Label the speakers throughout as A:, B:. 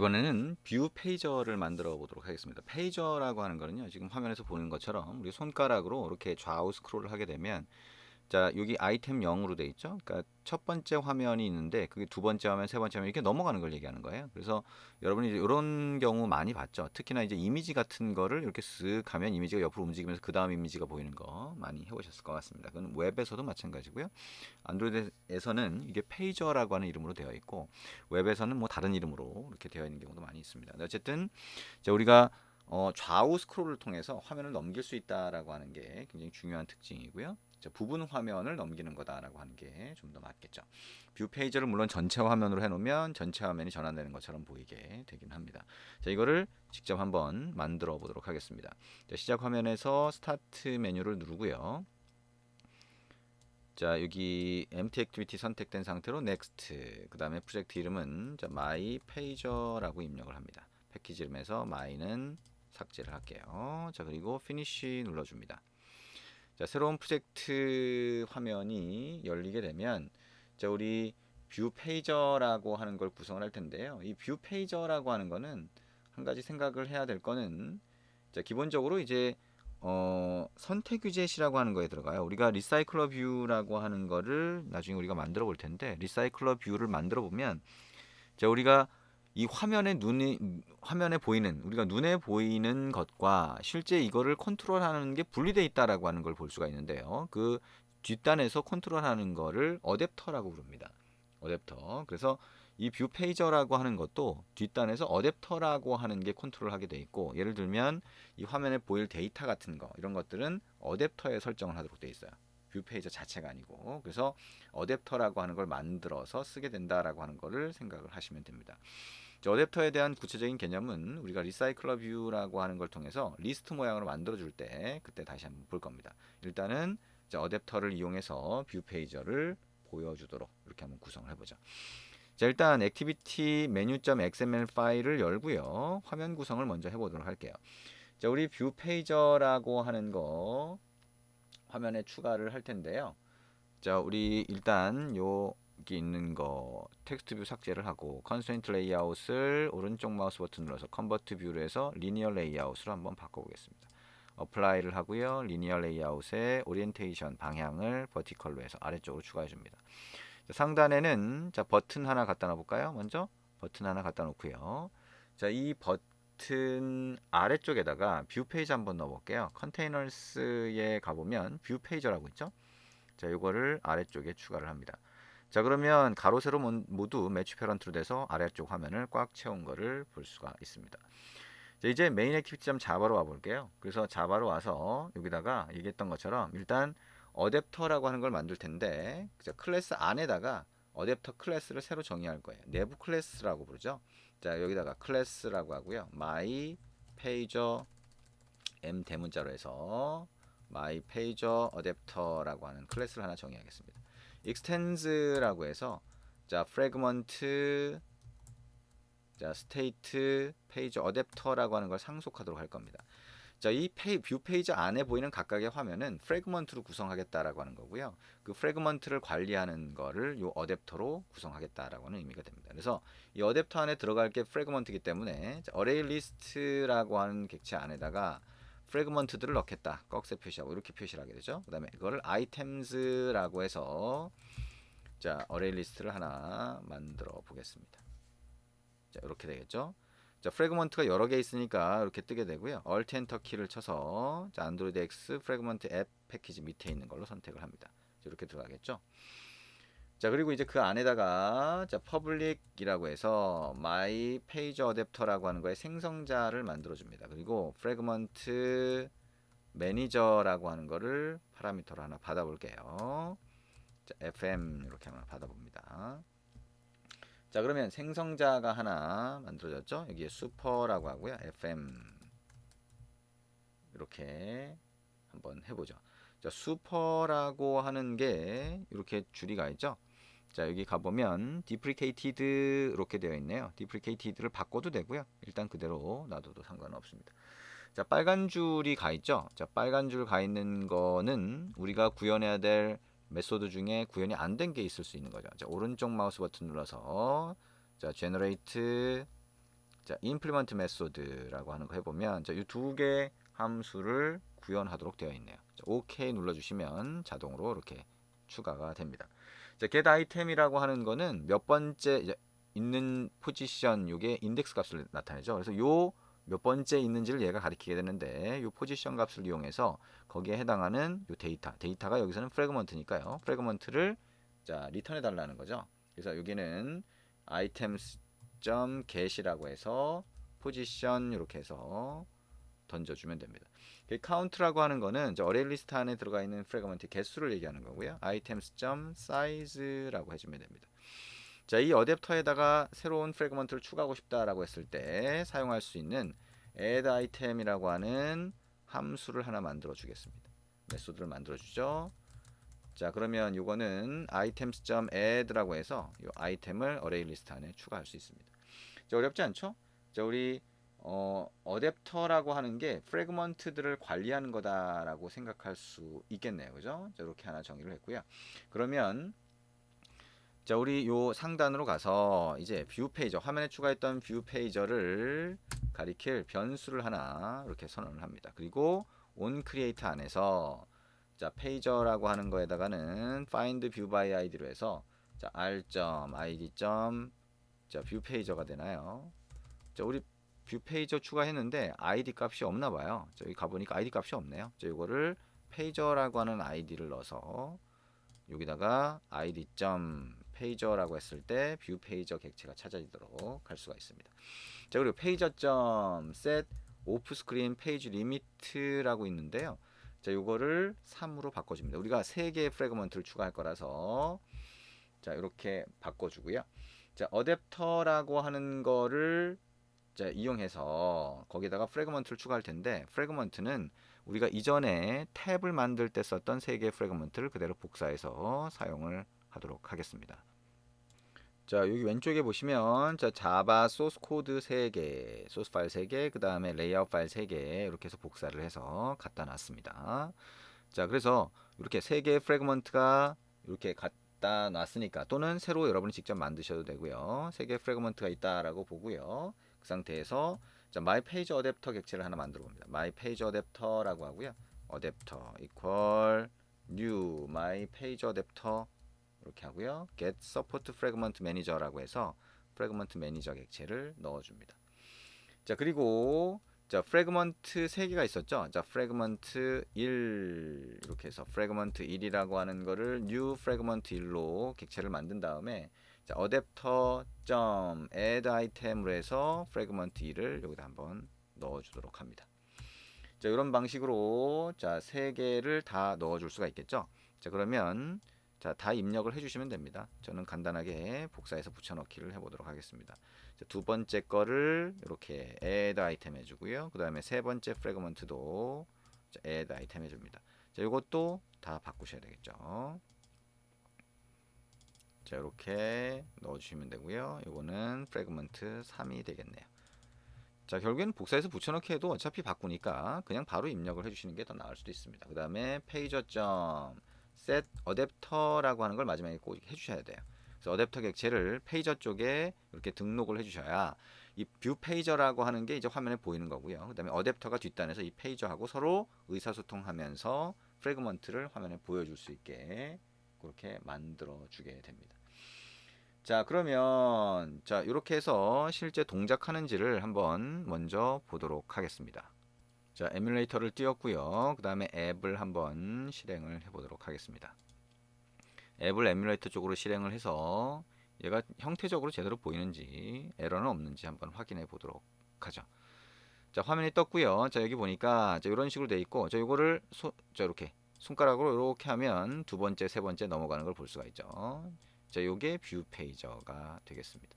A: 이번에는 뷰 페이저를 만들어 보도록 하겠습니다. 페이저라고 하는 거는요, 지금 화면에서 보는 것처럼 우리 손가락으로 이렇게 좌우 스크롤을 하게 되면, 자, 여기 아이템 0으로 돼 있죠. 그러니까 첫 번째 화면이 있는데 그게 두 번째 화면, 세 번째 화면 이렇게 넘어가는 걸 얘기하는 거예요. 그래서 여러분이 이제 이런 경우 많이 봤죠. 특히나 이제 이미지 같은 거를 이렇게 쓱 하면 이미지가 옆으로 움직이면서 그 다음 이미지가 보이는 거 많이 해보셨을 것 같습니다. 그건 웹에서도 마찬가지고요. 안드로이드에서는 이게 페이저라고 하는 이름으로 되어 있고, 웹에서는 뭐 다른 이름으로 이렇게 되어 있는 경우도 많이 있습니다. 어쨌든 이제 우리가 좌우 스크롤을 통해서 화면을 넘길 수 있다라고 하는 게 굉장히 중요한 특징이고요. 부분 화면을 넘기는 거다라고 하는 게 좀 더 맞겠죠. 뷰 페이지를 물론 전체 화면으로 해놓으면 전체 화면이 전환되는 것처럼 보이게 되긴 합니다. 자, 이거를 직접 한번 만들어 보도록 하겠습니다. 자, 시작 화면에서 스타트 메뉴를 누르고요. 자, 여기 empty activity 선택된 상태로 next, 그 다음에 프로젝트 이름은 my pager라고 입력을 합니다. 패키지 이름에서 my는 삭제를 할게요. 자, 그리고 finish 눌러줍니다. 자, 새로운 프로젝트 화면이 열리게 되면, 자, 우리 뷰 페이저라고 하는 걸 구성을 할 텐데요. 이 뷰 페이저라고 하는 거는 한 가지 생각을 해야 될 거는, 자, 기본적으로 이제 선택 위젯이라고 하는 거에 들어가요. 우리가 리사이클러 뷰라고 하는 거를 나중에 우리가 만들어 볼 텐데, 리사이클러 뷰를 만들어 보면, 자, 우리가 이 화면에 보이는, 우리가 눈에 보이는 것과 실제 이거를 컨트롤하는 게 분리되어 있다라고 하는 걸 볼 수가 있는데요. 그 뒷단에서 컨트롤하는 거를 어댑터라고 부릅니다. 어댑터. 그래서 이 뷰 페이저라고 하는 것도 뒷단에서 어댑터라고 하는 게 컨트롤하게 돼 있고, 예를 들면 이 화면에 보일 데이터 같은 거, 이런 것들은 어댑터에 설정을 하도록 돼 있어요. 뷰 페이저 자체가 아니고. 그래서 어댑터라고 하는 걸 만들어서 쓰게 된다라고 하는 거를 생각을 하시면 됩니다. 어댑터에 대한 구체적인 개념은 우리가 리사이클러 뷰라고 하는 걸 통해서 리스트 모양으로 만들어 줄 때 그때 다시 한번 볼 겁니다. 일단은 어댑터를 이용해서 뷰 페이저를 보여주도록 이렇게 한번 구성을 해보죠. 자, 일단 액티비티 메뉴.xml 파일을 열고요. 화면 구성을 먼저 해보도록 할게요. 자, 우리 뷰 페이저라고 하는 거 화면에 추가를 할 텐데요. 자, 우리 일단 여기 있는 거 텍스트 뷰 삭제를 하고 컨스트레인트 레이아웃을 오른쪽 마우스 버튼 눌러서 컨버트 뷰로 해서 리니어 레이아웃으로 한번 바꿔보겠습니다. 어플라이를 하고요. 리니어 레이아웃의 오리엔테이션 방향을 버티컬로 해서 아래쪽으로 추가해 줍니다. 상단에는 자, 버튼 하나 갖다 놔볼까요? 먼저 버튼 하나 갖다 놓고요. 자, 이 버튼 아래쪽에다가 뷰 페이지 한번 넣어볼게요. 컨테이너스에 가보면 뷰 페이지라고 있죠? 자, 이거를 아래쪽에 추가를 합니다. 자, 그러면 가로 세로 모두 매치 페런트로 돼서 아래쪽 화면을 꽉 채운 거를 볼 수가 있습니다. 자, 이제 메인 액티비티 자바로 와볼게요. 그래서 자바로 와서 여기다가 얘기했던 것처럼 일단 어댑터라고 하는 걸 만들 텐데, 클래스 안에다가 어댑터 클래스를 새로 정의할 거예요. 내부 클래스라고 부르죠. 자, 여기다가 클래스라고 하고요. my pager m 대문자로 해서 my pager adapter라고 하는 클래스를 하나 정의하겠습니다. extens라고 해서 자, fragment, 자, state, page adapter라고 하는 걸 상속하도록 할 겁니다. 자, 이 뷰 페이지 안에 보이는 각각의 화면은 프래그먼트로 구성하겠다라고 하는 거고요. 그 프래그먼트를 관리하는 거를 이 어댑터로 구성하겠다라고 하는 의미가 됩니다. 그래서 이 어댑터 안에 들어갈 게 프래그먼트이기 때문에 어레이 리스트라고 하는 객체 안에다가 프래그먼트들을 넣겠다. 꺽쇠 표시하고 이렇게 표시를 하게 되죠. 그다음에 이거를 아이템즈라고 해서 자, 어레이 리스트를 하나 만들어 보겠습니다. 자, 이렇게 되겠죠. 자, 프래그먼트가 여러 개 있으니까 이렇게 뜨게 되고요. Alt Enter 키를 쳐서 자, 안드로이드 X 프래그먼트 앱 패키지 밑에 있는 걸로 선택을 합니다. 이렇게 들어가겠죠. 자, 그리고 이제 그 안에다가 자, public이라고 해서 my page adapter라고 하는 거에 생성자를 만들어 줍니다. 그리고 프래그먼트 매니저라고 하는 거를 파라미터로 하나 받아 볼게요. 자, fm 이렇게 하나 받아 봅니다. 자, 그러면 생성자가 하나 만들어졌죠. 여기에 슈퍼라고 하고요. FM 이렇게 한번 해보죠. 자, 슈퍼라고 하는 게 이렇게 줄이가 있죠. 자, 여기 가보면 deprecated 이렇게 되어 있네요. deprecated를 바꿔도 되고요. 일단 그대로 놔둬도 상관없습니다. 자, 빨간 줄이 가 있죠. 자, 빨간 줄 가 있는 거는 우리가 구현해야 될 메소드 중에 구현이 안 된 게 있을 수 있는 거죠. 자, 오른쪽 마우스 버튼 눌러서 자, generate 자, implement method라고 하는 거 해보면 이 두 개 함수를 구현하도록 되어 있네요. 자, OK 눌러주시면 자동으로 이렇게 추가가 됩니다. 자, get item이라고 하는 거는 몇 번째 있는 포지션 요게 인덱스 값을 나타내죠. 그래서 요 몇 번째 있는지를 얘가 가리키게 되는데 요 포지션 값을 이용해서 거기에 해당하는 요 데이터가 여기서는 프래그먼트니까요. 프래그먼트를 자 리턴해 달라는 거죠. 그래서 여기는 items.get이라고 해서 포지션 이렇게 해서 던져주면 됩니다. count라고 하는 거는 어레이 리스트 안에 들어가 있는 프래그먼트 개수를 얘기하는 거고요. items.size라고 해주면 됩니다. 자, 이 어댑터에다가 새로운 프래그먼트를 추가하고 싶다라고 했을 때 사용할 수 있는 add item이라고 하는 함수를 하나 만들어 주겠습니다. 메소드를 만들어 주죠. 자, 그러면 이거는 items.add라고 해서 이 아이템을 어레이 리스트 안에 추가할 수 있습니다. 자, 어렵지 않죠? 자, 우리 어댑터라고 하는 게 프래그먼트들을 관리하는 거다라고 생각할 수 있겠네요. 그죠? 자, 이렇게 하나 정의를 했고요. 그러면 자, 우리 요 상단으로 가서 이제 뷰 페이저, 화면에 추가했던 뷰 페이저를 가리킬 변수를 하나 이렇게 선언을 합니다. 그리고 on create 안에서 자, 페이저라고 하는 거에다가는 find view by id로 해서 자, r.id. 자, 뷰 페이저가 되나요? 자, 우리 뷰 페이저 추가했는데 id 값이 없나 봐요. 자, 여기 가보니까 id 값이 없네요. 자, 이거를 페이저라고 하는 id를 넣어서 여기다가 id. 페이저라고 했을 때 뷰 페이저 객체가 찾아지도록 할 수가 있습니다. 자, 그리고 페이저.set off screen page limit라고 있는데요. 자, 요거를 3으로 바꿔줍니다. 우리가 3개의 프래그먼트를 추가할 거라서 자, 이렇게 바꿔주고요. 자, 어댑터라고 하는 거를 자, 이용해서 거기다가 프래그먼트를 추가할 텐데 프래그먼트는 우리가 이전에 탭을 만들 때 썼던 3개의 프래그먼트를 그대로 복사해서 사용을 하도록 하겠습니다. 자, 여기 왼쪽에 보시면 자, 자바 소스 코드 3개, 소스 파일 3개, 그 다음에 레이아웃 파일 3개 이렇게 해서 복사를 해서 갖다 놨습니다. 자, 그래서 이렇게 3개의 프래그먼트가 이렇게 갖다 놨으니까 또는 새로 여러분이 직접 만드셔도 되고요. 3개의 프래그먼트가 있다라고 보고요. 그 상태에서 자, my page adapter 객체를 하나 만들어 봅니다. my page adapter라고 하고요. adapter equal new my page adapter 이렇게 하고요. get support fragment manager라고 해서 프래그먼트 매니저 객체를 넣어줍니다. 자, 그리고 자, 프래그먼트 3개가 있었죠. 자, 프래그먼트 1 이렇게 해서 프래그먼트 1이라고 하는 거를 new 프래그먼트 1로 객체를 만든 다음에 자, adapter.add item으로 해서 프래그먼트 2를 여기다 한번 넣어 주도록 합니다. 자, 이런 방식으로 자, 3개를 다 넣어 줄 수가 있겠죠. 자, 그러면 자, 다 입력을 해주시면 됩니다. 저는 간단하게 복사해서 붙여넣기를 해보도록 하겠습니다. 자, 두 번째 거를 이렇게 add 아이템 해주고요. 그 다음에 세 번째 프래그먼트도 자, add 아이템 해줍니다. 자, 이것도 다 바꾸셔야 되겠죠. 자, 이렇게 넣어주시면 되고요. 이거는 프래그먼트 3이 되겠네요. 자, 결국에는 복사해서 붙여넣기 해도 어차피 바꾸니까 그냥 바로 입력을 해주시는 게 더 나을 수도 있습니다. 그 다음에 pager.set adapter라고 하는 걸 마지막에 꼭 해주셔야 돼요. 그래서 어댑터 객체를 페이저 쪽에 이렇게 등록을 해주셔야 이 뷰 페이저라고 하는 게 이제 화면에 보이는 거고요. 그 다음에 어댑터가 뒷단에서 이 페이저하고 서로 의사소통하면서 프래그먼트를 화면에 보여줄 수 있게 그렇게 만들어 주게 됩니다. 자, 그러면 자, 이렇게 해서 실제 동작하는지를 한번 먼저 보도록 하겠습니다. 자, 에뮬레이터를 띄웠고요. 그 다음에 앱을 한번 실행을 해보도록 하겠습니다. 앱을 에뮬레이터 쪽으로 실행을 해서 얘가 형태적으로 제대로 보이는지 에러는 없는지 한번 확인해 보도록 하죠. 자, 화면이 떴고요. 자, 여기 보니까 자, 이런 식으로 돼 있고 자, 이거를 자, 이렇게 손가락으로 이렇게 하면 두 번째, 세 번째 넘어가는 걸 볼 수가 있죠. 자, 요게 뷰 페이저가 되겠습니다.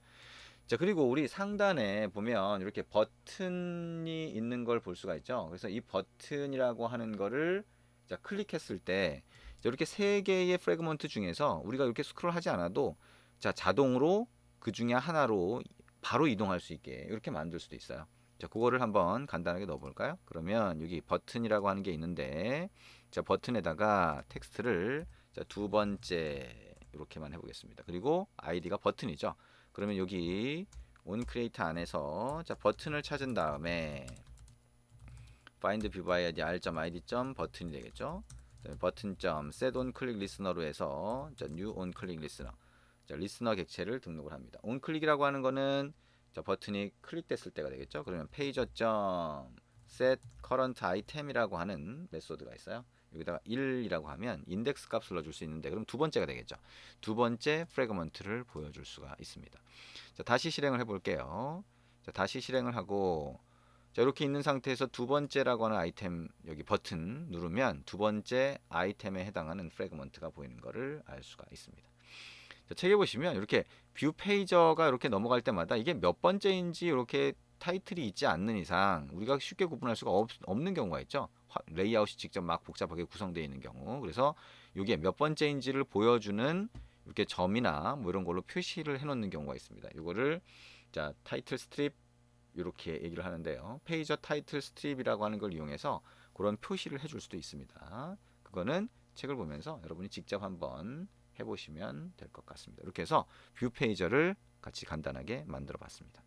A: 자, 그리고 우리 상단에 보면 이렇게 버튼이 있는 걸 볼 수가 있죠. 그래서 이 버튼이라고 하는 거를 자, 클릭했을 때 이렇게 세 개의 프래그먼트 중에서 우리가 이렇게 스크롤 하지 않아도 자, 자동으로 그 중에 하나로 바로 이동할 수 있게 이렇게 만들 수도 있어요. 자, 그거를 한번 간단하게 넣어 볼까요? 그러면 여기 버튼이라고 하는 게 있는데 자, 버튼에다가 텍스트를 자, 두 번째 이렇게만 해보겠습니다. 그리고 아이디가 버튼이죠. 그러면 여기 onCreate 안에서 자 버튼을 찾은 다음에 find view by id r.id 버튼이 되겠죠. 버튼 set on click listener로 해서 자 new on click listener 자 리스너 객체를 등록을 합니다. on click이라고 하는 거는 자 버튼이 클릭됐을 때가 되겠죠. 그러면 pager set current item이라고 하는 메소드가 있어요. 여기다가 1이라고 하면 인덱스 값을 넣어줄 수 있는데 그럼 두 번째가 되겠죠. 두 번째 프래그먼트를 보여줄 수가 있습니다. 자, 다시 실행을 해볼게요. 자, 다시 실행을 하고 자, 이렇게 있는 상태에서 두 번째라고 하는 아이템 여기 버튼 누르면 두 번째 아이템에 해당하는 프래그먼트가 보이는 것을 알 수가 있습니다. 자, 책에 보시면 이렇게 뷰 페이저가 이렇게 넘어갈 때마다 이게 몇 번째인지 이렇게 타이틀이 있지 않는 이상 우리가 쉽게 구분할 수가 없는 경우가 있죠. 레이아웃이 직접 막 복잡하게 구성되어 있는 경우. 그래서 이게 몇 번째인지를 보여주는 이렇게 점이나 뭐 이런 걸로 표시를 해 놓는 경우가 있습니다. 이거를 자 타이틀 스트립 이렇게 얘기를 하는데요. 페이저 타이틀 스트립이라고 하는 걸 이용해서 그런 표시를 해줄 수도 있습니다. 그거는 책을 보면서 여러분이 직접 한번 해보시면 될 것 같습니다. 이렇게 해서 뷰 페이저를 같이 간단하게 만들어 봤습니다.